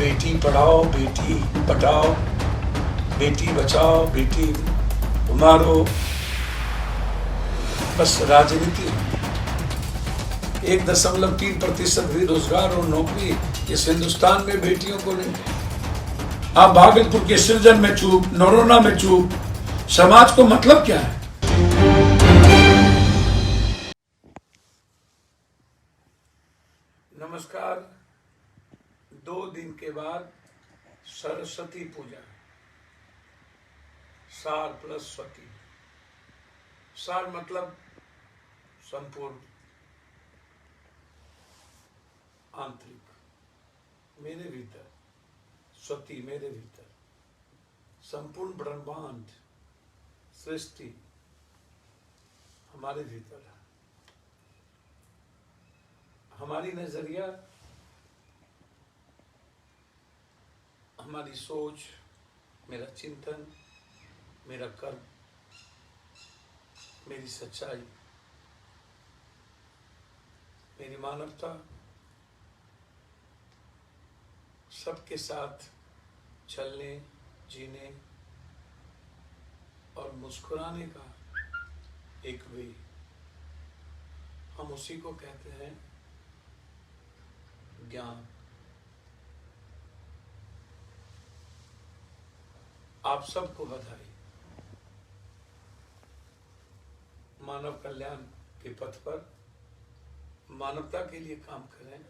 बेटी पढ़ाओ, बेटी पढ़ाओ, बेटी बचाओ, बेटी मारो, बस राजनीति। 1.3% भी रोजगार और नौकरी इस हिंदुस्तान में बेटियों को नहीं है। आप भागलपुर के सृजन में चूप, नरोना में चूप, समाज को मतलब क्या है? नमस्कार। 2 दिन के बाद सरस्वती पूजा, सार प्लस स्वती। सार मतलब संपूर्ण, आंतरिक, मेरे भीतर, स्वती मेरे भीतर, संपूर्ण ब्रह्मांड सृष्टि हमारे भीतर है। हमारी नजरिया, हमारी सोच, मेरा चिंतन, मेरा कर्म, मेरी सच्चाई, मेरी मानवता, सबके साथ चलने, जीने और मुस्कुराने का एक वे, हम उसी को कहते हैं ज्ञान। आप सबको बधाई। मानव कल्याण के पथ पर मानवता के लिए काम करें,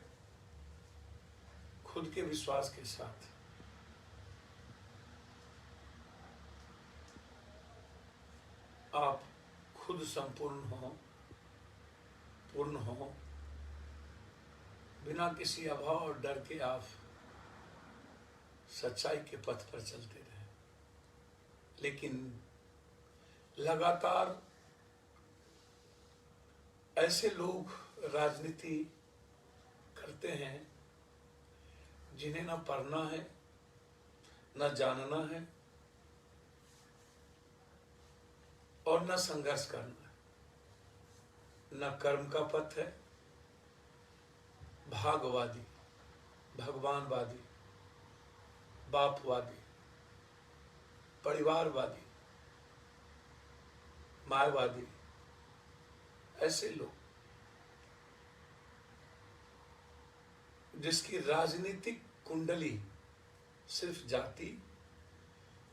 खुद के विश्वास के साथ। आप खुद संपूर्ण हो, पूर्ण हो, बिना किसी अभाव और डर के आप सच्चाई के पथ पर चलते रहे। लेकिन लगातार ऐसे लोग राजनीति करते हैं जिन्हें न पढ़ना है, न जानना है और न संघर्ष करना है। न कर्म का पथ है, भागवादी, भगवानवादी, बापवादी, परिवारवादी, मायावादी, ऐसे लोग जिसकी राजनीतिक कुंडली सिर्फ जाति,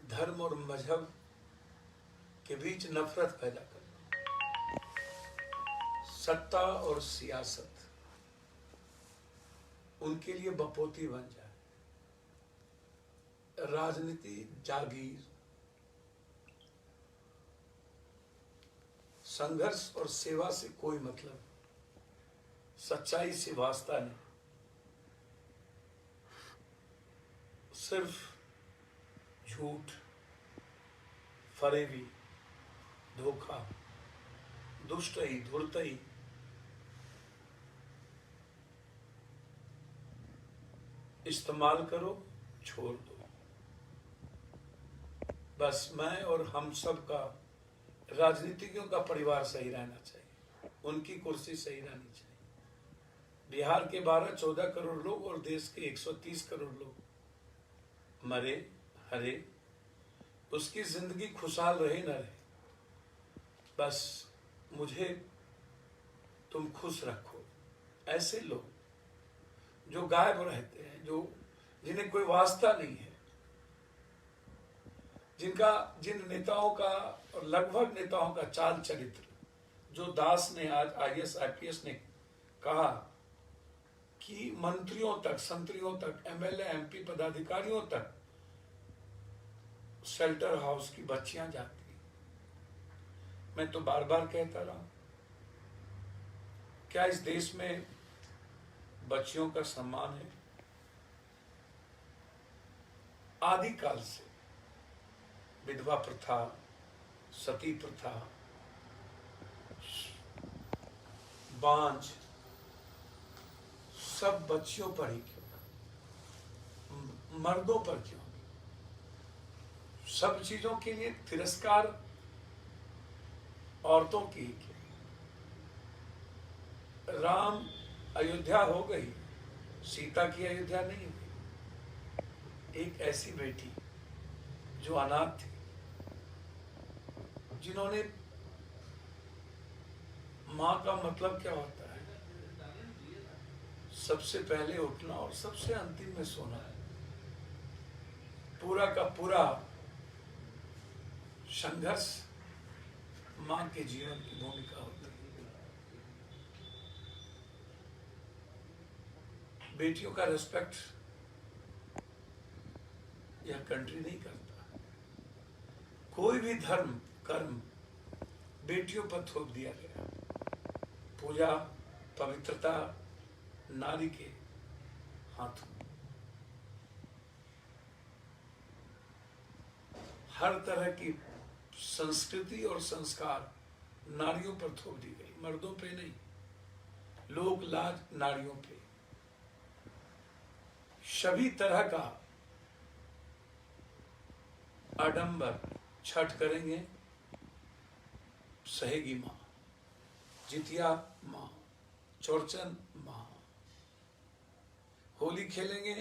धर्म और मजहब के बीच नफरत पैदा करना, सत्ता और सियासत उनके लिए बपोती बन जाए, राजनीति जागीर, संघर्ष और सेवा से कोई मतलब, सच्चाई से वास्ता नहीं, सिर्फ झूठ, फरेबी, धोखा, दुष्टई, धूर्तई, इस्तेमाल करो, छोड़ दो। बस मैं और हम सब का, राजनीतिज्ञों का परिवार सही रहना चाहिए, उनकी कुर्सी सही रहनी चाहिए। बिहार के 12-14 करोड़ लोग और देश के 130 करोड़ लोग मरे, हरे, उसकी जिंदगी खुशहाल रहे न रहे, बस मुझे तुम खुश रखो। ऐसे लोग जो गायब रहते हैं, जिन्हें कोई वास्ता नहीं है, जिन नेताओं का और लगभग नेताओं का चाल चरित्र, जो दास ने आज IAS IPS ने कहा कि मंत्रियों तक, संतरियों तक, MLA MP पदाधिकारियों तक शेल्टर हाउस की बच्चियां जाती। मैं तो बार बार कहता रहा, क्या इस देश में बच्चियों का सम्मान है? आदिकाल से विधवा प्रथा, सती प्रथा, बांझ, सब बच्चियों पर ही क्यों, मर्दों पर क्यों? सब चीजों के लिए तिरस्कार औरतों की ही क्यों? राम अयोध्या हो गई, सीता की अयोध्या नहीं हुई। एक ऐसी बेटी जो अनाथ थी, जिन्होंने माँ का मतलब क्या होता है, सबसे पहले उठना और सबसे अंतिम में सोना है। पूरा का पूरा संघर्ष माँ के जीवन की भूमिका होती है। बेटियों का रिस्पेक्ट यह कंट्री नहीं करता। कोई भी धर्म कर्म बेटियों पर थोप दिया गया। पूजा पवित्रता नारी के हाथों। हर तरह की संस्कृति और संस्कार नारियों पर थोप दी गई, मर्दों पे नहीं। लोक लाज नारियों पे। सभी तरह का आडंबर छठ करेंगे सहेगी माँ, जितिया माँ, चौरचन माँ। होली खेलेंगे,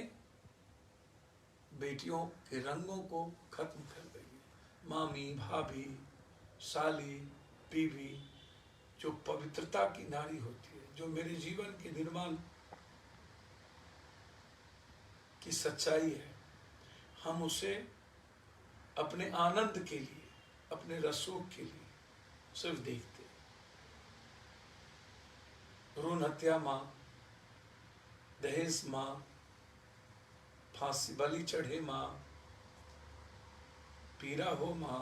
बेटियों के रंगों को खत्म कर देंगे। मामी, भाभी, साली, बीवी, जो पवित्रता की नारी होती है, जो मेरे जीवन के निर्माण की सच्चाई है, हम उसे अपने आनंद के लिए, अपने रसूख के लिए सिर्फ देखते। भ्रूण हत्या माँ, दहेज माँ, फांसी बलि चढ़े माँ, पीरा हो माँ,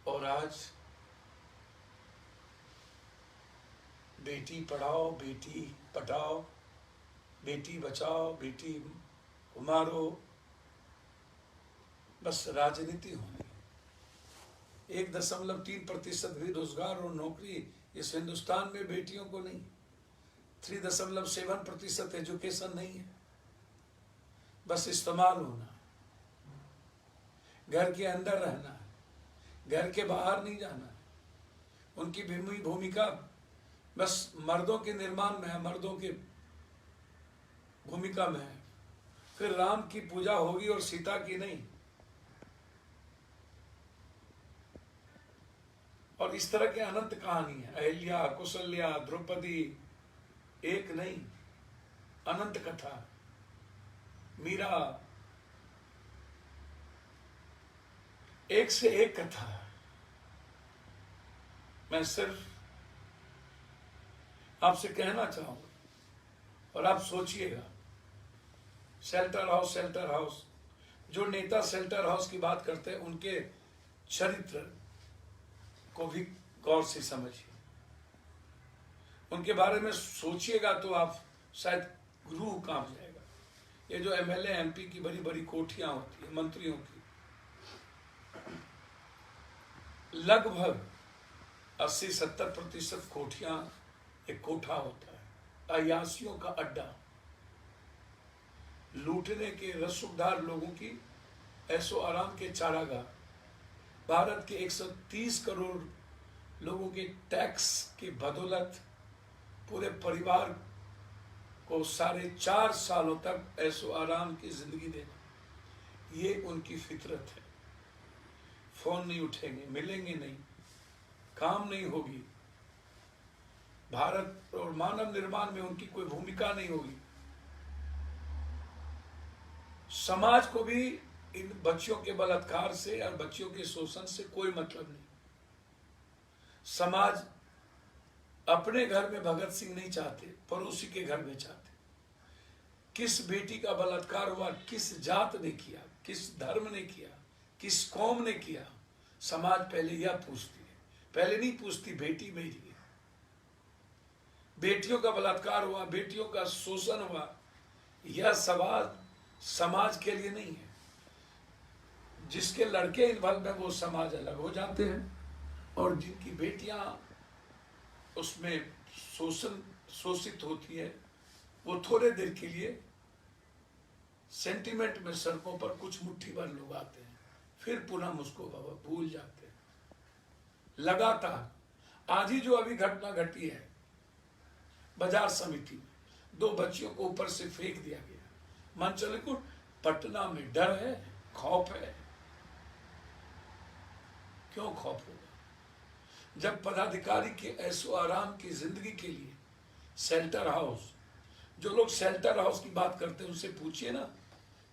और आज बेटी पढ़ाओ, बेटी पढ़ाओ, बेटी बचाओ, बेटी मारो, बस राजनीति होनी। 1.3% भी रोजगार और नौकरी इस हिंदुस्तान में बेटियों को नहीं। 3.7% एजुकेशन नहीं है। बस इस्तेमाल होना, घर के अंदर रहना है, घर के बाहर नहीं जाना है। उनकी भूमिका बस मर्दों के निर्माण में है, मर्दों के भूमिका में है। फिर राम की पूजा होगी और सीता की नहीं। और इस तरह के अनंत कहानी है। अहिल्या, कौशल्या, द्रौपदी, एक नहीं, अनंत कथा। मीरा, एक से एक कथा। मैं सिर्फ आपसे कहना चाहूंगा, और आप सोचिएगा, शेल्टर हाउस, शेल्टर हाउस, जो नेता शेल्टर हाउस की बात करते हैं, उनके चरित्र को भी गौर से समझिए। उनके बारे में सोचिएगा तो आप शायद रूह कांप जाएगा। ये जो एमएलए एमपी की बड़ी बड़ी कोठियां होती है, मंत्रियों की, लगभग 80-70% कोठियां एक कोठा होता है, अयासियों का अड्डा, लूटने के रसूखदार लोगों की ऐसो आराम के चारागाह। भारत के 130 करोड़ लोगों के टैक्स की बदौलत पूरे परिवार को 4.5 सालों तक ऐसो आराम की जिंदगी देना, ये उनकी फितरत है। फोन नहीं उठेंगे, मिलेंगे नहीं, काम नहीं होगी, भारत और मानव निर्माण में उनकी कोई भूमिका नहीं होगी। समाज को भी इन बच्चियों के बलात्कार से और बच्चियों के शोषण से कोई मतलब नहीं। समाज अपने घर में भगत सिंह नहीं चाहते, पड़ोसी के घर में चाहते। किस बेटी का बलात्कार हुआ, किस जात ने किया, किस धर्म ने किया, किस कौम ने किया, समाज पहले यह पूछती है। पहले नहीं पूछती बेटी मेरी है। बेटियों का बलात्कार हुआ, बेटियों का शोषण हुआ, यह सवाल समाज के लिए नहीं है। जिसके लड़के इन्वॉल्व है वो समाज अलग हो जाते हैं, और जिनकी बेटियां उसमें शोषित होती है, वो थोड़े देर के लिए सेंटिमेंट में सड़कों पर कुछ मुट्ठी भर लोग आते हैं, फिर पुनः मुझको भूल जाते हैं। लगातार आज ही जो अभी घटना घटी है, बाजार समिति में 2 बच्चियों को ऊपर से फेंक दिया गया। मान चले को पटना में डर है, खौफ है। क्यों खौफ होगा जब पदाधिकारी के ऐसो आराम की जिंदगी के लिए शेल्टर हाउस, जो लोग शेल्टर हाउस की बात करते हैं उनसे पूछिए ना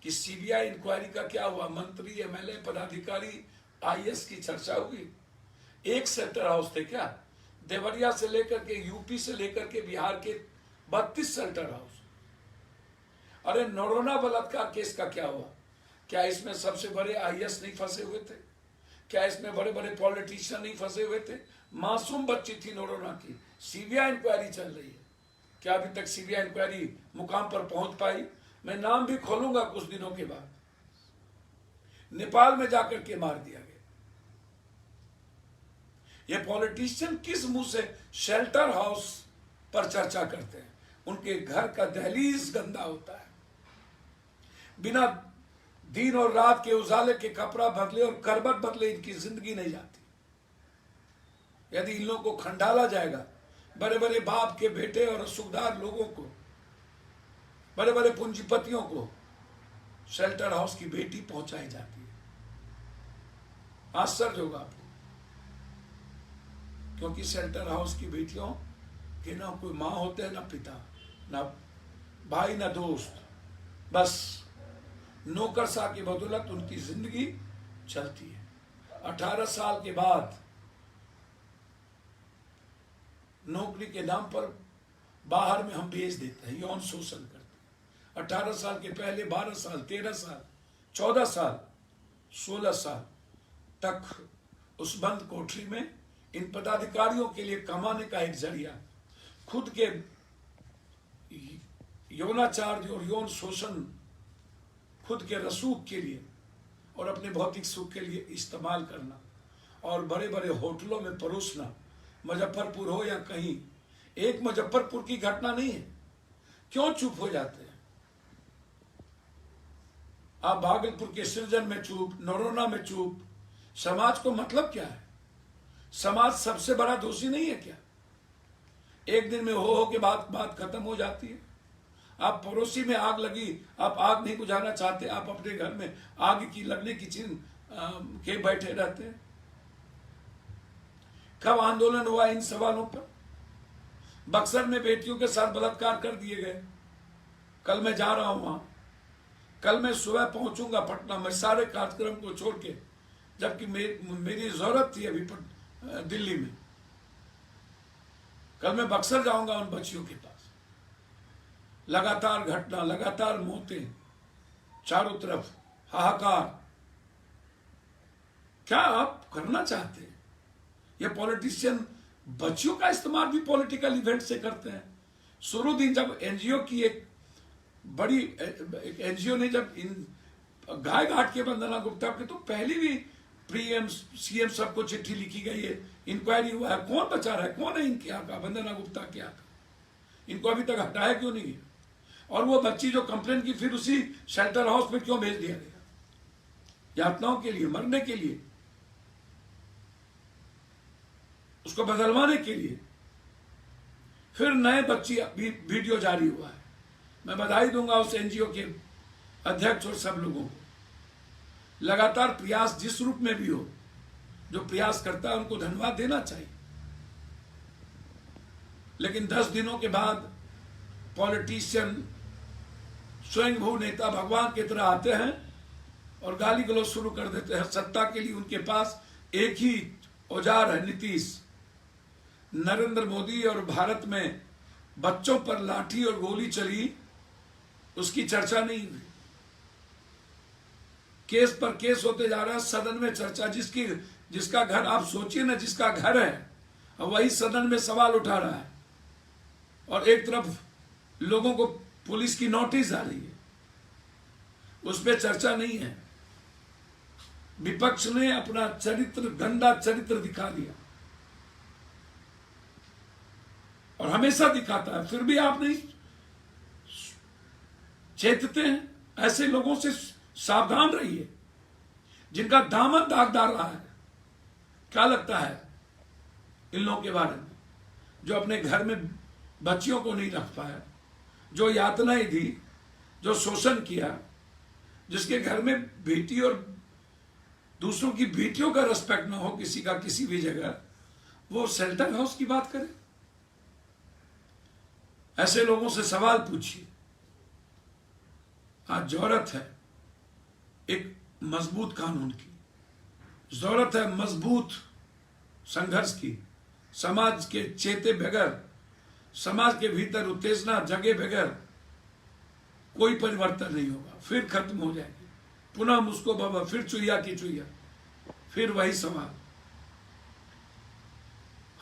कि सीबीआई इंक्वायरी का क्या हुआ। मंत्री, एमएलए, पदाधिकारी, आईएएस की चर्चा हुई। एक शेल्टर हाउस थे क्या? देवरिया से लेकर के, यूपी से लेकर के बिहार के 32 शेल्टर हाउस। अरे नरोना बलात्कार केस का क्या हुआ? क्या इसमें सबसे बड़े आईएएस नहीं फंसे हुए थे? क्या इसमें बड़े बड़े पॉलिटिशियन नहीं फंसे हुए थे? मासूम बच्ची थी नरोना की, सीबीआई इंक्वायरी चल रही है। क्या अभी तक सीबीआई इंक्वायरी मुकाम पर पहुंच पाई? मैं नाम भी खोलूंगा कुछ दिनों के बाद। नेपाल में जाकर के मार दिया गया। ये पॉलिटिशियन किस मुंह से शेल्टर हाउस पर चर्चा करते हैं? उनके घर का दहलीज गंदा होता है। बिना दिन और रात के उजाले के कपड़ा बदले और करबट बदले इनकी जिंदगी नहीं जाती। यदि इन लोगों को खंडाला जाएगा, बड़े बड़े बाप के बेटे और सुखदार लोगों को, बड़े बड़े पूंजीपतियों को शेल्टर हाउस की बेटी पहुंचाई जाती है। आश्चर्य होगा आपको, क्योंकि शेल्टर हाउस की बेटियों के ना कोई मां होते हैं, ना पिता, ना भाई, ना दोस्त। बस नौकरशाह की बदौलत उनकी जिंदगी चलती है। 18 साल के बाद नौकरी के नाम पर बाहर में हम भेज देते हैं, यौन शोषण करते हैं। 18 साल के पहले 12 साल, 13 साल, 14 साल, 16 साल तक उस बंद कोठरी में इन पदाधिकारियों के लिए कमाने का एक जरिया, खुद के यौनाचार और यौन शोषण खुद के रसूख के लिए और अपने भौतिक सुख के लिए इस्तेमाल करना और बड़े बड़े होटलों में परोसना। मुजफ्फरपुर हो या कहीं, एक मुजफ्फरपुर की घटना नहीं है। क्यों चुप हो जाते हैं आप? भागलपुर के सृजन में चुप, नरोना में चुप। समाज को मतलब क्या है? समाज सबसे बड़ा दोषी नहीं है क्या? एक दिन में हो के बात खत्म हो जाती है। आप पड़ोसी में आग लगी, आप आग नहीं बुझाना चाहते, आप अपने घर में आग की लगने की चिन्ह के बैठे रहते हैं। कब आंदोलन हुआ इन सवालों पर? बक्सर में बेटियों के साथ बलात्कार कर दिए गए। कल मैं जा रहा हूं वहां, कल मैं सुबह पहुंचूंगा पटना में सारे कार्यक्रम को छोड़ के, जबकि मेरी जरूरत थी अभी दिल्ली में। कल मैं बक्सर जाऊंगा उन बच्चियों के पास। लगातार घटना, लगातार मौतें, चारों तरफ हाहाकार। क्या आप करना चाहते हैं? ये पॉलिटिशियन बच्चियों का इस्तेमाल भी पॉलिटिकल इवेंट से करते हैं। शुरू दिन जब एनजीओ की एक बड़ी एनजीओ ने जब इन गाय घाट के वंदना गुप्ता के, तो पहले भी पीएम सीएम सबको चिट्ठी लिखी गई है, इंक्वायरी हुआ है, कौन बचा रहा है, कौन है इनके यहाँ का, वंदना गुप्ता के यहाँ का, इनको अभी तक हटाया क्यों नहीं है? और वो बच्ची जो कंप्लेन की, फिर उसी शेल्टर हाउस में क्यों भेज दिया गया? यातनाओं के लिए, मरने के लिए, उसको बदलवाने के लिए। फिर नए बच्ची वीडियो जारी हुआ है। मैं बधाई दूंगा उस एनजीओ के अध्यक्ष और सब लोगों को। लगातार प्रयास जिस रूप में भी हो, जो प्रयास करता है उनको धन्यवाद देना चाहिए। लेकिन 10 दिनों के बाद पॉलिटिशियन, स्वयंभू नेता भगवान की तरह आते हैं और गाली गलौज शुरू कर देते हैं। सत्ता के लिए उनके पास एक ही औजार है, नीतीश। नरेंद्र मोदी और भारत में बच्चों पर लाठी और गोली चली, उसकी चर्चा नहीं हुई। केस पर केस होते जा रहा है, सदन में चर्चा। जिसका घर, आप सोचिए ना, जिसका घर है वही सदन में सवाल उठा रहा है, और एक तरफ लोगों को पुलिस की नोटिस आ रही है, उस पर चर्चा नहीं है। विपक्ष ने अपना चरित्र, गंदा चरित्र दिखा दिया और हमेशा दिखाता है, फिर भी आप नहीं चेतते हैं। ऐसे लोगों से सावधान रहिए जिनका दामन दागदार रहा है। क्या लगता है इन लोगों के बारे में, जो अपने घर में बच्चियों को नहीं रख पाया, जो यातनाएं दी, जो शोषण किया, जिसके घर में बेटी और दूसरों की बेटियों का रिस्पेक्ट ना हो किसी का किसी भी जगह, वो शेल्टर हाउस की बात करे? ऐसे लोगों से सवाल पूछिए। आज जरूरत है एक मजबूत कानून की, जरूरत है मजबूत संघर्ष की। समाज के चेते बगैर, समाज के भीतर उत्तेजना जगे बगैर कोई परिवर्तन नहीं होगा। फिर खत्म हो जाएगी, पुनः मुझको बाबा, फिर चुईया की चुईया, फिर वही सवाल।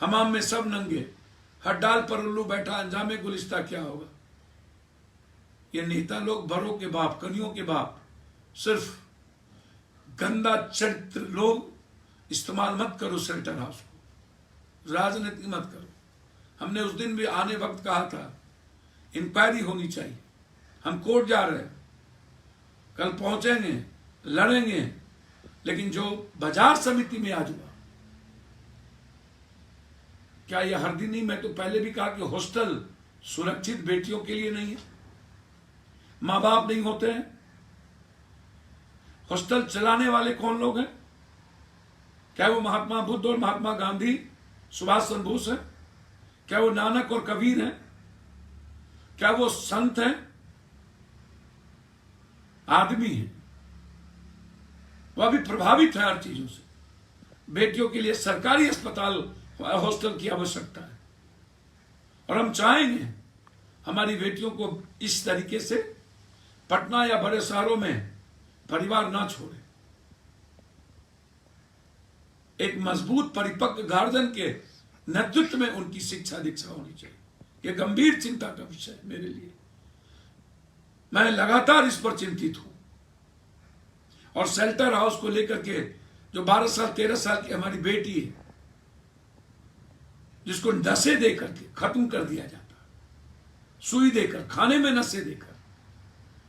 हमाम में सब नंगे, हर डाल पर उल्लू बैठा, अंजामे गुलिस्ता क्या होगा? ये नेता लोग, बड़ों के बाप, कनियों के बाप, सिर्फ गंदा चरित्र लोग इस्तेमाल मत करो शेल्टर हाउस को, राजनीति मत करो। हमने उस दिन भी आने वक्त कहा था इंक्वायरी होनी चाहिए। हम कोर्ट जा रहे हैं, कल पहुंचेंगे, लड़ेंगे, लेकिन जो बाजार समिति में आज हुआ, क्या यह हर दिन नहीं? मैं तो पहले भी कहा कि हॉस्टल सुरक्षित बेटियों के लिए नहीं है, मां बाप नहीं होते हैं। हॉस्टल चलाने वाले कौन लोग हैं? क्या वो महात्मा बुद्ध और महात्मा गांधी, सुभाष चंद्र बोस है? क्या वो नानक और कबीर हैं? क्या वो संत हैं? आदमी हैं। वह भी प्रभावित है हर चीजों से। बेटियों के लिए सरकारी अस्पताल, हॉस्टल की आवश्यकता है, और हम चाहेंगे हमारी बेटियों को इस तरीके से पटना या बड़े शहरों में परिवार ना छोड़े। एक मजबूत परिपक्व गार्जियन के नेतृत्व में उनकी शिक्षा दीक्षा होनी चाहिए। यह गंभीर चिंता का विषय है मेरे लिए। मैं लगातार इस पर चिंतित हूं। और शेल्टर हाउस को लेकर के जो 12 साल 13 साल की हमारी बेटी है, जिसको नशे देकर के खत्म कर दिया जाता है, सुई देकर, खाने में नशे देकर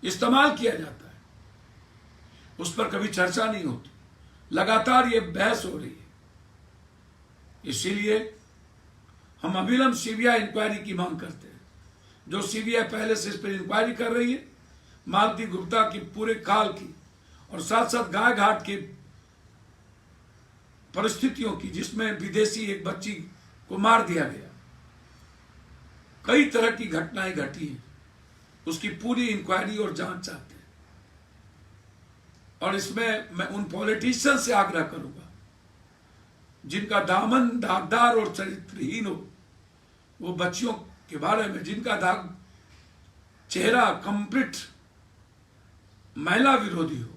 इस्तेमाल किया जाता है, उस पर कभी चर्चा नहीं होती। लगातार ये बहस हो रही है। इसीलिए हम अविलंब सीबीआई इंक्वायरी की मांग करते हैं। जो सीबीआई पहले से इस पर इंक्वायरी कर रही है, मालती गुप्ता की पूरे काल की, और साथ साथ गाय घाट की परिस्थितियों की, जिसमें विदेशी एक बच्ची को मार दिया गया, कई तरह की घटनाएं घटी हैं, उसकी पूरी इंक्वायरी और जांच चाहते हैं। और इसमें मैं उन पॉलिटिशियन से आग्रह करूंगा जिनका दामन दागदार और चरित्रहीन हो, वो बच्चियों के बारे में जिनका दाग चेहरा कंप्लीट महिला विरोधी हो,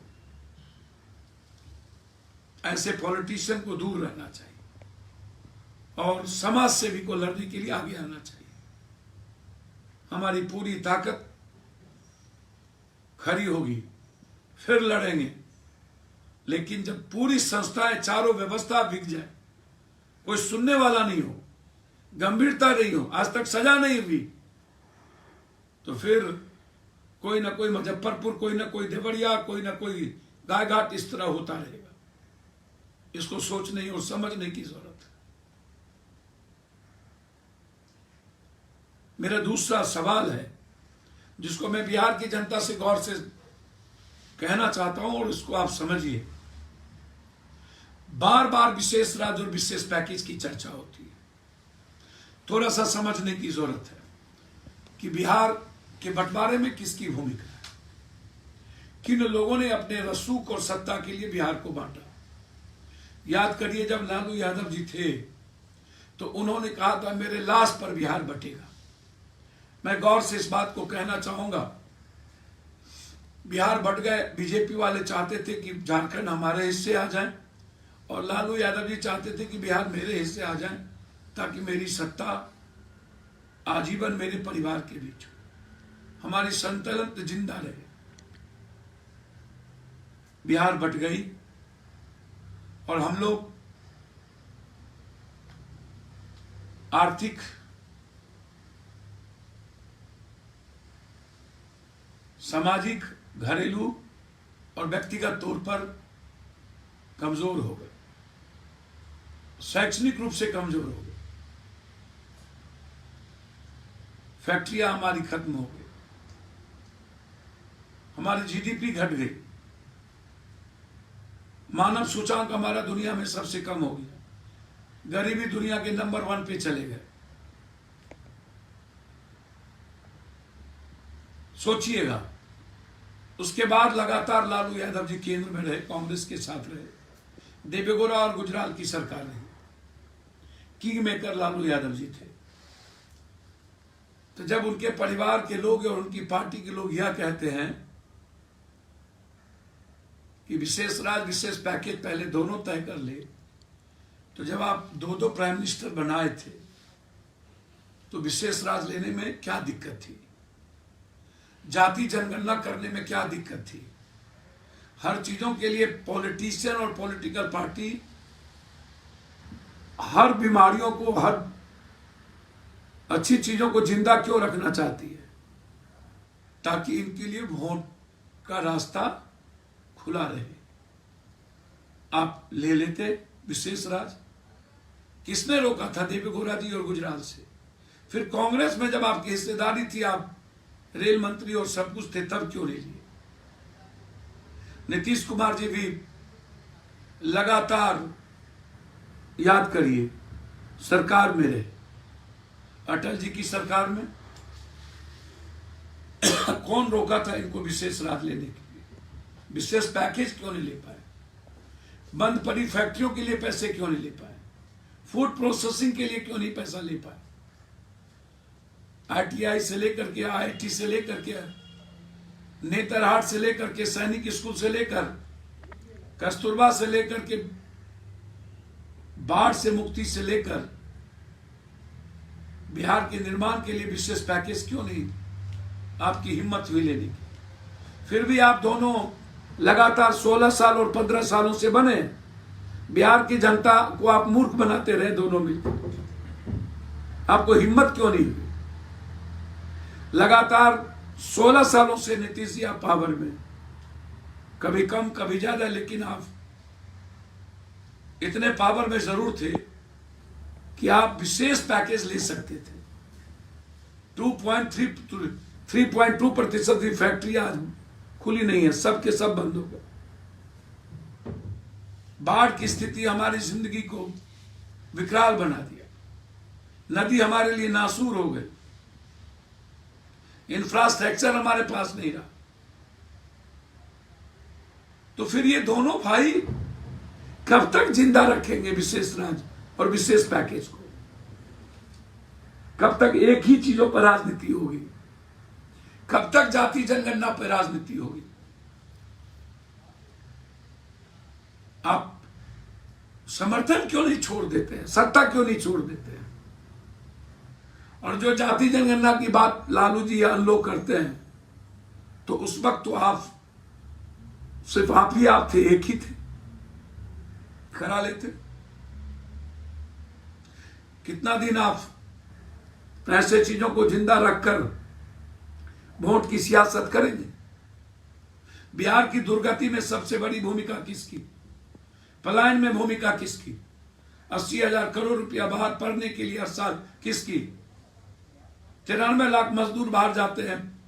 ऐसे पॉलिटिशियन को दूर रहना चाहिए और समाज सेवी को लड़ने के लिए आगे आना चाहिए। हमारी पूरी ताकत खरी होगी, फिर लड़ेंगे। लेकिन जब पूरी संस्थाएं, चारों व्यवस्था बिक जाए, कोई सुनने वाला नहीं हो, गंभीरता नहीं हो, आज तक सजा नहीं हुई, तो फिर कोई ना कोई मुजफ्फरपुर, कोई ना कोई देवरिया, कोई ना कोई गायघाट इस तरह होता रहेगा। इसको सोचने और समझने की जरूरत है। मेरा दूसरा सवाल है, जिसको मैं बिहार की जनता से गौर से कहना चाहता हूं, और इसको आप समझिए। बार बार विशेष राज्य और विशेष पैकेज की चर्चा होती है। थोड़ा सा समझने की जरूरत है कि बिहार के बंटवारे में किसकी भूमिका है, किन लोगों ने अपने रसूख और सत्ता के लिए बिहार को बांटा। याद करिए, जब लालू यादव जी थे तो उन्होंने कहा था मेरे लाश पर बिहार बटेगा। मैं गौर से इस बात को कहना चाहूंगा, बिहार बट गए। बीजेपी वाले चाहते थे कि झारखंड हमारे हिस्से आ जाए, और लालू यादव जी चाहते थे कि बिहार मेरे हिस्से आ जाए, ताकि मेरी सत्ता आजीवन मेरे परिवार के बीच हो, हमारी संतुलन जिंदा रहे। बिहार बट गई और हम लोग आर्थिक, सामाजिक, घरेलू और व्यक्तिगत तौर पर कमजोर हो गए, शैक्षणिक रूप से कमजोर हो गए। फैक्ट्रियां हमारी खत्म हो गई, हमारी जीडीपी घट गई, मानव सूचांक हमारा दुनिया में सबसे कम हो गया, गरीबी दुनिया के नंबर 1 पे चले गए। सोचिएगा, उसके बाद लगातार लालू यादव जी केंद्र में रहे, कांग्रेस के साथ रहे, देवेगौड़ा और गुजराल की सरकार रही, किंग मेकर लालू यादव जी थे। तो जब उनके परिवार के लोग और उनकी पार्टी के लोग यह कहते हैं कि विशेष राज विशेष पैकेज पहले दोनों तय कर ले, तो जब आप 2 प्राइम मिनिस्टर बनाए थे तो विशेष राज लेने में क्या दिक्कत थी? जाति जनगणना करने में क्या दिक्कत थी? हर चीजों के लिए पॉलिटिशियन और पॉलिटिकल पार्टी हर बीमारियों को, हर अच्छी चीजों को जिंदा क्यों रखना चाहती है? ताकि इनके लिए वोट का रास्ता खुला रहे। आप ले लेते विशेष राज। किसने रोका था? देवेगौड़ा जी और गुजराल से। फिर कांग्रेस में जब आपकी हिस्सेदारी थी, आप रेल मंत्री और सब कुछ थे, तब क्यों ले लिए? नीतीश कुमार जी भी लगातार, याद करिए, सरकार में रहे। अटल जी की सरकार में कौन रोका था इनको विशेष राज लेने के लिए? विशेष पैकेज क्यों नहीं ले पाए? बंद पड़ी फैक्ट्रियों के लिए पैसे क्यों नहीं ले पाए? फूड प्रोसेसिंग के लिए क्यों नहीं पैसा ले पाए? आईटीआई से लेकर के, आईआईटी से लेकर के, नेतरहाट से लेकर के, सैनिक स्कूल से लेकर, कस्तूरबा से लेकर के, बाढ़ से मुक्ति से लेकर बिहार के निर्माण के लिए विशेष पैकेज क्यों नहीं आपकी हिम्मत हुई लेने की? फिर भी आप दोनों लगातार 16 साल और 15 सालों से बने। बिहार की जनता को आप मूर्ख बनाते रहे दोनों मिलकर। आपको हिम्मत क्यों नहीं हुई? लगातार 16 सालों से नीतीश जी आप पावर में, कभी कम कभी ज्यादा, लेकिन आप इतने पावर में जरूर थे कि आप विशेष पैकेज ले सकते थे। 3.2% की फैक्ट्री आज खुली नहीं है, सब के सब बंद हो गए। बाढ़ की स्थिति हमारी जिंदगी को विकराल बना दिया। नदी हमारे लिए नासूर हो गई। इंफ्रास्ट्रक्चर हमारे पास नहीं रहा। तो फिर ये दोनों भाई कब तक जिंदा रखेंगे विशेष राज और विशेष पैकेज को? कब तक एक ही चीजों पर राजनीति होगी? कब तक जाति जनगणना पर राजनीति होगी? आप समर्थन क्यों नहीं छोड़ देते हैं? सत्ता क्यों नहीं छोड़ देते हैं? और जो जाति जनगणना की बात लालू जी या लोग करते हैं, तो उस वक्त तो आप सिर्फ आप थे, एक ही थे, करा लेते। कितना दिन आप ऐसे चीजों को जिंदा रखकर वोट की सियासत करेंगे? बिहार की दुर्गति में सबसे बड़ी भूमिका किसकी? पलायन में भूमिका किसकी? 80,000 करोड़ रुपया बाहर पढ़ने के लिए हर साल किसकी? 93 लाख मजदूर बाहर जाते हैं,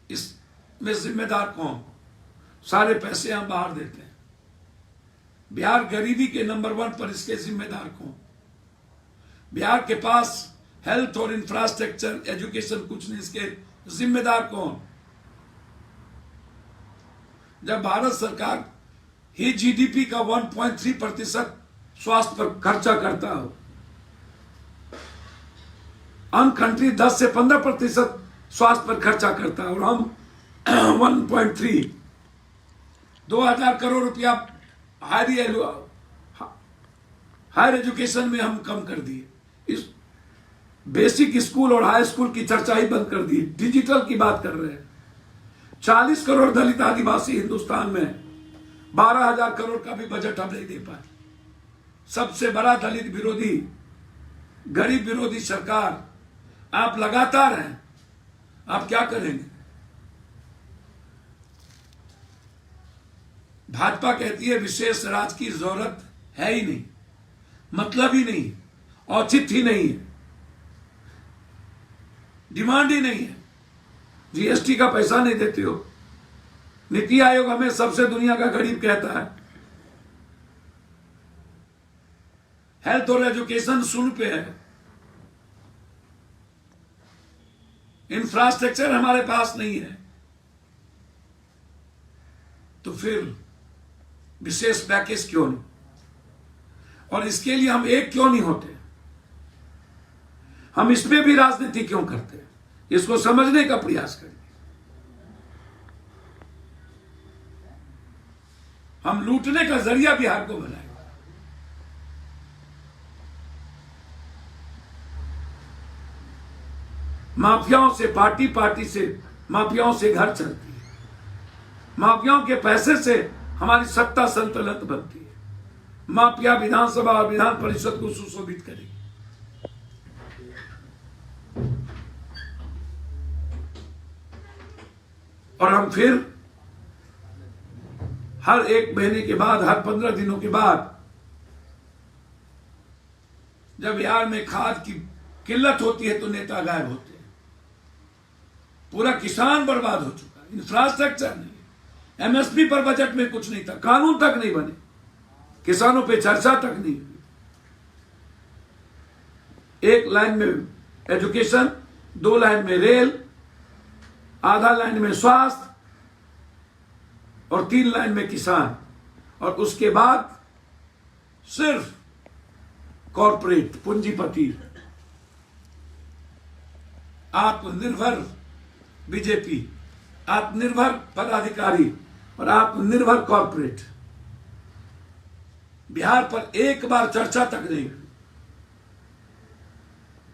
इसमें जिम्मेदार कौन? सारे पैसे हम बाहर देते हैं। बिहार गरीबी के नंबर 1 पर, इसके जिम्मेदार कौन? बिहार के पास हेल्थ और इंफ्रास्ट्रक्चर, एजुकेशन कुछ नहीं, इसके जिम्मेदार कौन? जब भारत सरकार ही जीडीपी का 1.3% स्वास्थ्य पर खर्चा करता हो, हम कंट्री 10 से 15% स्वास्थ्य पर खर्चा करता है, और हम 1.3, 2,000 करोड़ रुपया हायर एजुकेशन में हम कम कर दिए। इस बेसिक स्कूल और हाई स्कूल की चर्चा ही बंद कर दी। डिजिटल की बात कर रहे हैं। 40 करोड़ दलित आदिवासी हिंदुस्तान में, 12,000 करोड़ का भी बजट हम नहीं दे पाए। सबसे बड़ा दलित विरोधी, गरीब विरोधी सरकार आप लगातार हैं। आप क्या करेंगे? भाजपा कहती है विशेष राज की जरूरत है ही नहीं, मतलब ही नहीं, औचित्य ही नहीं है। डिमांड ही नहीं है। जीएसटी का पैसा नहीं देते हो। नीति आयोग हमें सबसे दुनिया का गरीब कहता है। हेल्थ और एजुकेशन शून्य पे है। इंफ्रास्ट्रक्चर हमारे पास नहीं है, तो फिर विशेष पैकेज क्यों नहीं? और इसके लिए हम एक क्यों नहीं होते? हम इसमें भी राजनीति क्यों करते हैं? इसको समझने का प्रयास करिए। हम लूटने का जरिया बिहार को बनाए। माफियाओं से पार्टी, पार्टी से माफियाओं से घर चलती है। माफियाओं के पैसे से हमारी सत्ता सल्तनत बनती है। माफिया विधानसभा और विधान परिषद को सुशोभित करेगी। और हम फिर हर 1 महीने के बाद, हर 15 दिनों के बाद, जब बिहार में खाद की किल्लत होती है तो नेता गायब होते हैं। पूरा किसान बर्बाद हो चुका है। इंफ्रास्ट्रक्चर नहीं, एमएसपी पर बजट में कुछ नहीं था, कानून तक नहीं बने, किसानों पे चर्चा तक नहीं हुई। 1 लाइन में एजुकेशन, 2 लाइन में रेल, आधा लाइन में स्वास्थ्य और 3 लाइन में किसान। और उसके बाद सिर्फ कॉर्पोरेट, पूंजीपति, आत्मनिर्भर बीजेपी, आत्मनिर्भर पदाधिकारी और आत्मनिर्भर कॉर्पोरेट। बिहार पर एक बार चर्चा तक नहीं।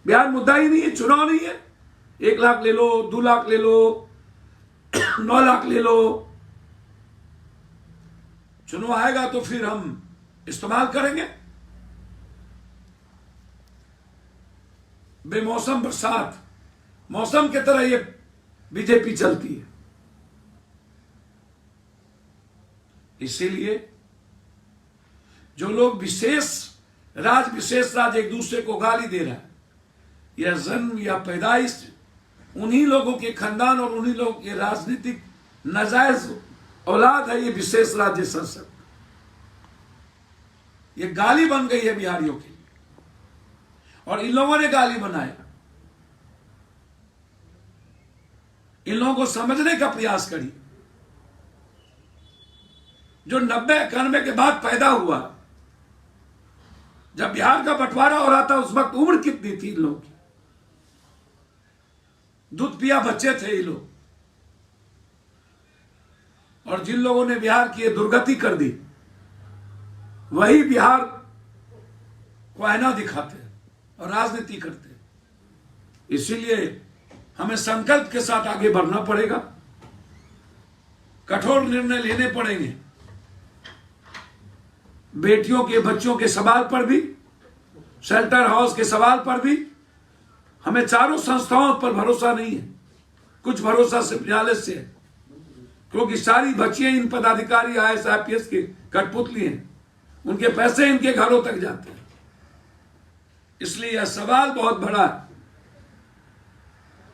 बिहार मुद्दा ही नहीं है, चुनाव नहीं है। 1 लाख ले लो, 2 लाख ले लो, 9 लाख ले लो। चुनाव आएगा तो फिर हम इस्तेमाल करेंगे। बेमौसम बरसात, मौसम की तरह ये बीजेपी चलती है। इसीलिए जो लोग विशेष राज एक दूसरे को गाली दे रहा है, या जन्म या पैदाइश उन्हीं लोगों के खानदान और उन्हीं लोगों के राजनीतिक नाजायज औलाद है ये विशेष राज्य संसद। ये गाली बन गई है बिहारियों के लिए, और इन लोगों ने गाली बनाया। इन लोगों को समझने का प्रयास करिए। जो 90-91 के बाद पैदा हुआ, जब बिहार का बंटवारा हो रहा था, उस वक्त उम्र कितनी थी इन लोगों की? दूध पिया बच्चे थे ये लोग। और जिन लोगों ने बिहार की दुर्गति कर दी, वही बिहार को आईना दिखाते हैं और राजनीति करते हैं। इसीलिए हमें संकल्प के साथ आगे बढ़ना पड़ेगा, कठोर निर्णय लेने पड़ेंगे। बेटियों के, बच्चों के सवाल पर भी, शेल्टर हाउस के सवाल पर भी हमें चारों संस्थाओं पर भरोसा नहीं है। कुछ भरोसा सिर्फ न्यायालय से है, क्योंकि सारी बच्चियां इन पदाधिकारी IAS IPS के कठपुतली हैं। उनके पैसे इनके घरों तक जाते हैं। इसलिए यह सवाल बहुत बड़ा है।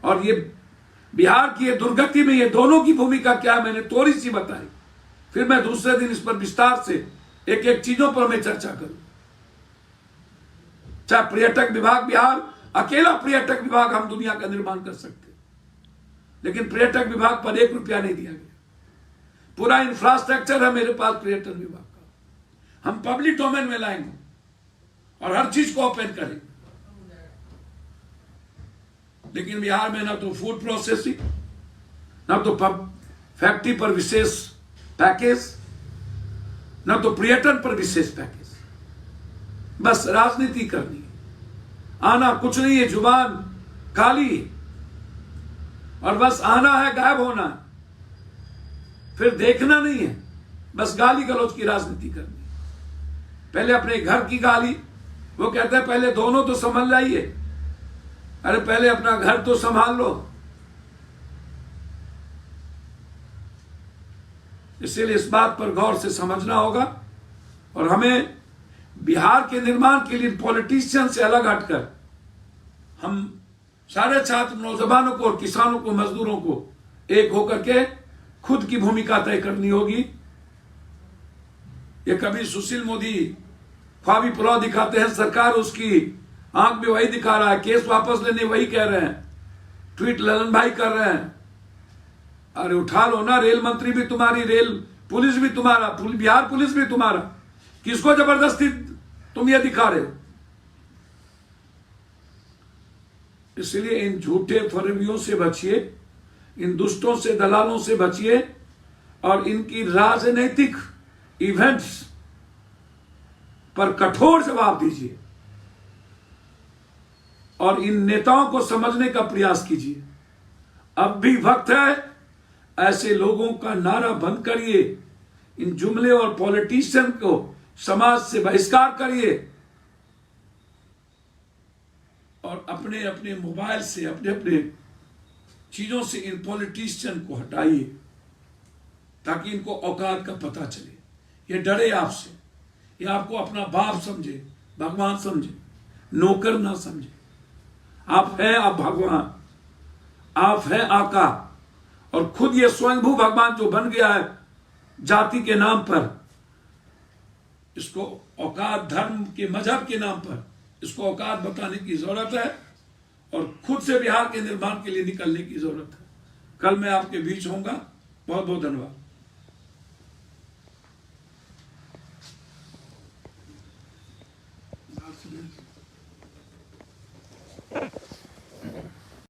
और ये बिहार की दुर्गति में ये दोनों की भूमिका क्या है, मैंने थोड़ी सी बताई। फिर मैं दूसरे दिन इस पर विस्तार से एक एक चीजों पर मैं चर्चा करूं। चाहे पर्यटक विभाग, बिहार अकेला पर्यटक विभाग हम दुनिया का निर्माण कर सकते, लेकिन पर्यटक विभाग पर 1 रुपया नहीं दिया गया। पूरा इंफ्रास्ट्रक्चर है मेरे पास पर्यटन विभाग का। हम पब्लिक डोमेन में लाएंगे और हर चीज को ओपन करेंगे। लेकिन बिहार में ना तो फूड प्रोसेसिंग, ना तो फैक्ट्री पर विशेष पैकेज, ना तो पर्यटन पर विशेष पैकेज। बस राजनीति करनी है, आना कुछ नहीं है, जुबान काली, और बस आना है, गायब होना है। फिर देखना नहीं है, बस गाली गलौज की राजनीति करनी है। पहले अपने घर की गाली, वो कहते हैं पहले दोनों तो संभल जाइए। अरे पहले अपना घर तो संभाल लो। इसलिए इस बात पर गौर से समझना होगा, और हमें बिहार के निर्माण के लिए पॉलिटिशियन से अलग हटकर हम सारे छात्र नौजवानों को और किसानों को, मजदूरों को एक होकर के खुद की भूमिका तय करनी होगी। ये कभी सुशील मोदी ख्वाबी पुलाव दिखाते हैं, सरकार उसकी आंख में वही दिखा रहा है, केस वापस लेने वही कह रहे हैं, ट्वीट ललन भाई कर रहे हैं। अरे उठा लो ना, रेल मंत्री भी तुम्हारी, रेल पुलिस भी तुम्हारा, बिहार पुलिस भी तुम्हारा, किसको जबरदस्ती तुम ये दिखा रहे हो? इसलिए इन झूठे फरेबियों से बचिए, इन दुष्टों से, दलालों से बचिए और इनकी राजनीतिक इवेंट्स पर कठोर जवाब दीजिए और इन नेताओं को समझने का प्रयास कीजिए। अब भी वक्त है, ऐसे लोगों का नारा बंद करिए, इन जुमले और पॉलिटिशियन को समाज से बहिष्कार करिए और अपने अपने मोबाइल से, अपने अपने चीजों से इन पॉलिटिशियन को हटाइए ताकि इनको औकात का पता चले। ये डरे आपसे, ये आपको अपना बाप समझे, भगवान समझे, नौकर ना समझे। आप हैं अब भगवान, आप हैं आका, और खुद ये स्वयंभू भगवान जो बन गया है जाति के नाम पर, इसको औकात, धर्म के मजहब के नाम पर इसको औकात बताने की जरूरत है और खुद से बिहार के निर्माण के लिए निकलने की जरूरत है। कल मैं आपके बीच होऊंगा। बहुत बहुत धन्यवाद।